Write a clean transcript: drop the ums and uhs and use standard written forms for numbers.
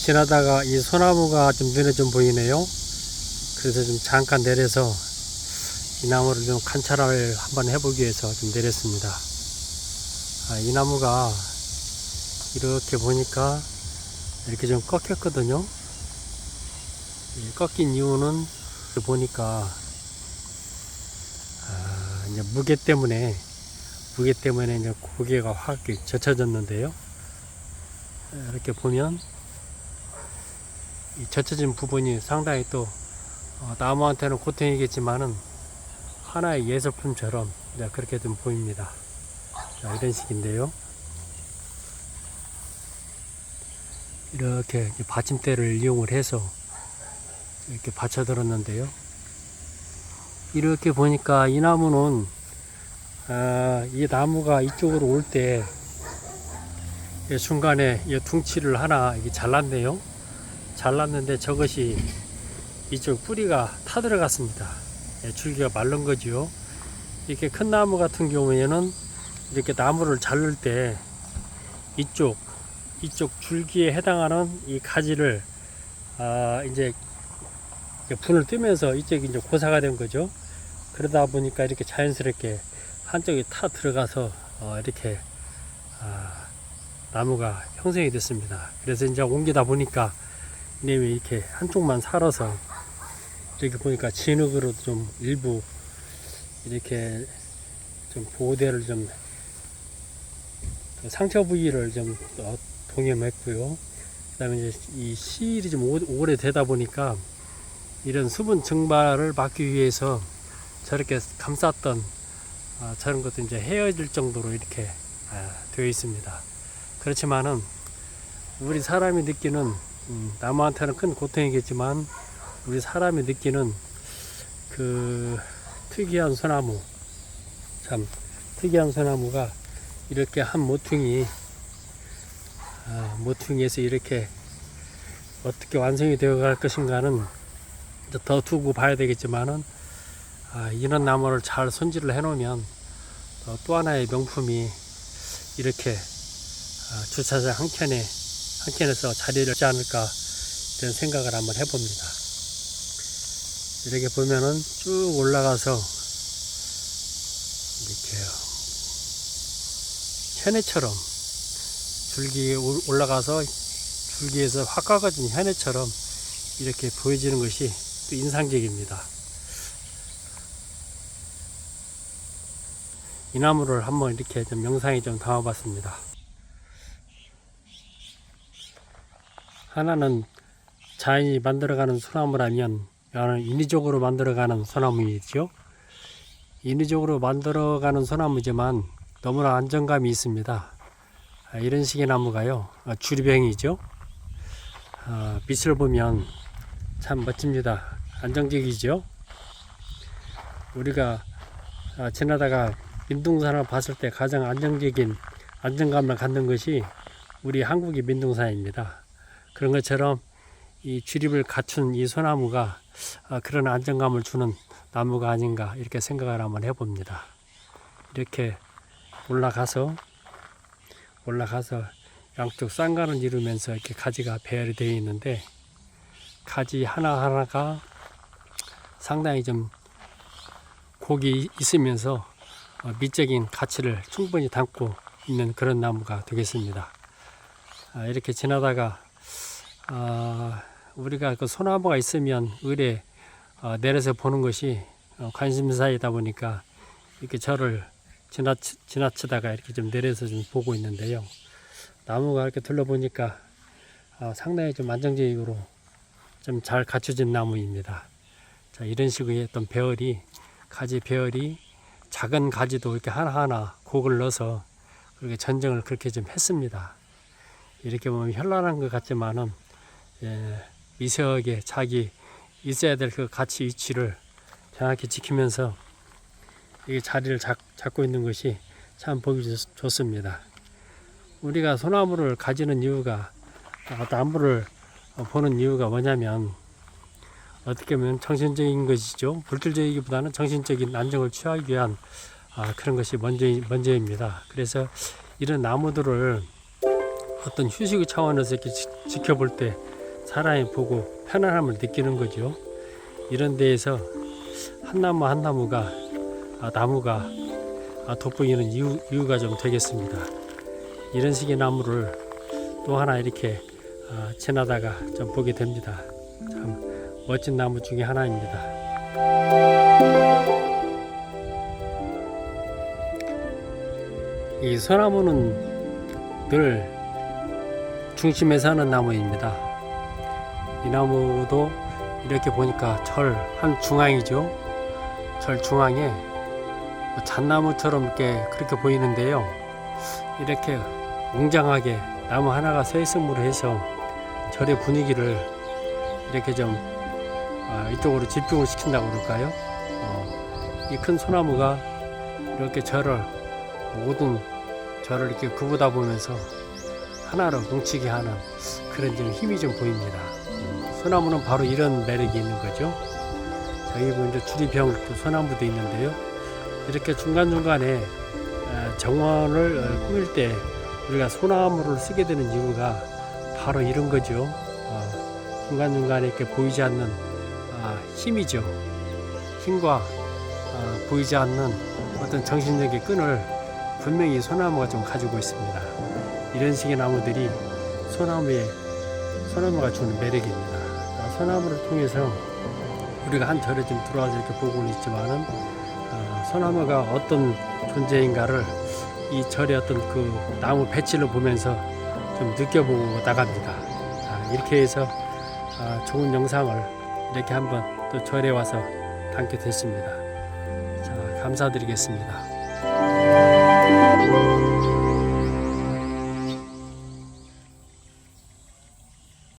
지나다가 이 소나무가 좀 눈에 좀 보이네요. 그래서 좀 잠깐 내려서 이 나무를 좀 관찰을 한번 해보기 위해서 좀 내렸습니다. 이 나무가 이렇게 보니까 이렇게 좀 꺾였거든요. 꺾인 이유는 보니까 이제 무게 때문에 이제 고개가 확 젖혀졌는데요. 이렇게 보면 이 젖혀진 부분이 상당히 또 나무한테는 고통이겠지만은 하나의 예술품처럼 그렇게 좀 보입니다. 자, 이런 식인데요. 이렇게 받침대를 이용을 해서 이렇게 받쳐들었는데요. 이렇게 보니까 이 나무는 이 나무가 이쪽으로 올 때 중간에 이 둥치를 하나 이게 잘랐네요. 잘랐는데 저것이 이쪽 뿌리가 타들어갔습니다. 줄기가 마른 거지요. 이렇게 큰 나무 같은 경우에는 이렇게 나무를 자를 때 이쪽 줄기에 해당하는 이 가지를 이제 분을 뜨면서 이쪽이 이제 고사가 된 거죠. 그러다 보니까 이렇게 자연스럽게 한쪽이 타 들어가서 이렇게 나무가 형성이 됐습니다. 그래서 이제 옮기다 보니까 이렇게 한쪽만 살아서 이렇게 보니까 진흙으로 좀 일부 이렇게 좀 보호대를 좀 상처 부위를 좀 동염했고요. 그다음에 이제 이 시일이 좀 오래되다 보니까 이런 수분 증발을 막기 위해서 저렇게 감쌌던 저런 것도 이제 헤어질 정도로 이렇게 되어 있습니다. 그렇지만은 우리 사람이 느끼는 나무한테는 큰 고통이겠지만 우리 사람이 느끼는 그 특이한 소나무, 참 특이한 소나무가 이렇게 한 모퉁이에서 이렇게 어떻게 완성이 되어 갈 것인가는 더 두고 봐야 되겠지만은 이런 나무를 잘 손질을 해 놓으면 또 하나의 명품이 이렇게 주차장 한켠에서 자리를 잡지 않을까 이런 생각을 한번 해봅니다. 이렇게 보면은 쭉 올라가서 이렇게 현해처럼 줄기에 올라가서 줄기에서 확 깎아진 현해처럼 이렇게 보여지는 것이 또 인상적입니다. 이 나무를 한번 이렇게 좀 영상에 좀 담아봤습니다. 하나는 자연이 만들어가는 소나무라면 하나는 인위적으로 만들어가는 소나무이죠. 인위적으로 만들어가는 소나무지만 너무나 안정감이 있습니다. 이런 식의 나무가요, 주리뱅이죠. 빛을 보면 참 멋집니다. 안정적이죠. 우리가 지나다가 민둥산을 봤을 때 가장 안정적인 안정감을 갖는 것이 우리 한국의 민둥산입니다. 그런 것처럼 이 주립을 갖춘 이 소나무가 그런 안정감을 주는 나무가 아닌가 이렇게 생각을 한번 해봅니다. 이렇게 올라가서 양쪽 쌍간을 이루면서 이렇게 가지가 배열이 되어 있는데 가지 하나하나가 상당히 좀 곡이 있으면서 미적인 가치를 충분히 담고 있는 그런 나무가 되겠습니다. 이렇게 지나다가 우리가 그 소나무가 있으면 의뢰 내려서 보는 것이 관심사이다 보니까 이렇게 저를 지나치다가 이렇게 좀 내려서 좀 보고 있는데요. 나무가 이렇게 둘러보니까 상당히 좀 안정적으로 좀 잘 갖춰진 나무입니다. 자, 이런 식의 어떤 가지 배열이 작은 가지도 이렇게 하나하나 곡을 넣어서 그렇게 전정을 그렇게 좀 했습니다. 이렇게 보면 현란한 것 같지만은 미세하게 자기 있어야 될 그 가치 위치를 정확히 지키면서 이 자리를 잡고 있는 것이 참 보기 좋습니다. 우리가 소나무를 가지는 이유가 나무를 보는 이유가 뭐냐면 어떻게 보면 정신적인 것이죠. 물질적이기보다는 정신적인 안정을 취하기 위한 그런 것이 먼저입니다. 그래서 이런 나무들을 어떤 휴식 차원에서 이렇게 지켜볼 때 사람이 보고 편안함을 느끼는 거죠. 이런 데에서 한 나무 한 나무가 나무가 돋보이는 이유가 좀 되겠습니다. 이런 식의 나무를 또 하나 이렇게 지나다가 좀 보게 됩니다. 참 멋진 나무 중에 하나입니다. 이 소나무는 늘 중심에 사는 나무입니다. 이 나무도 이렇게 보니까 절 한 중앙이죠. 절 중앙에 잣나무처럼 이렇게 그렇게 보이는데요. 이렇게 웅장하게 나무 하나가 서 있음으로 해서 절의 분위기를 이렇게 좀 이쪽으로 집중을 시킨다고 그럴까요? 이 큰 소나무가 이렇게 절을 모든 절을 이렇게 굽어다 보면서 하나로 뭉치게 하는 그런 좀 힘이 좀 보입니다. 소나무는 바로 이런 매력이 있는 거죠. 여기 보면 이제 주리병 또 소나무도 있는데요. 이렇게 중간중간에 정원을 꾸밀 때 우리가 소나무를 쓰게 되는 이유가 바로 이런 거죠. 중간중간에 이렇게 보이지 않는 힘이죠. 힘과 보이지 않는 어떤 정신력의 끈을 분명히 소나무가 좀 가지고 있습니다. 이런 식의 나무들이 소나무가 주는 매력입니다. 소나무를 통해서 우리가 한 절에 좀 들어와서 이렇게 보고는 있지만은 소나무가 어떤 존재인가를 이 절의 어떤 그 나무 배치를 보면서 좀 느껴보고 나갑니다. 이렇게 해서 좋은 영상을 이렇게 한번 또 절에 와서 담게 됐습니다. 자, 감사드리겠습니다.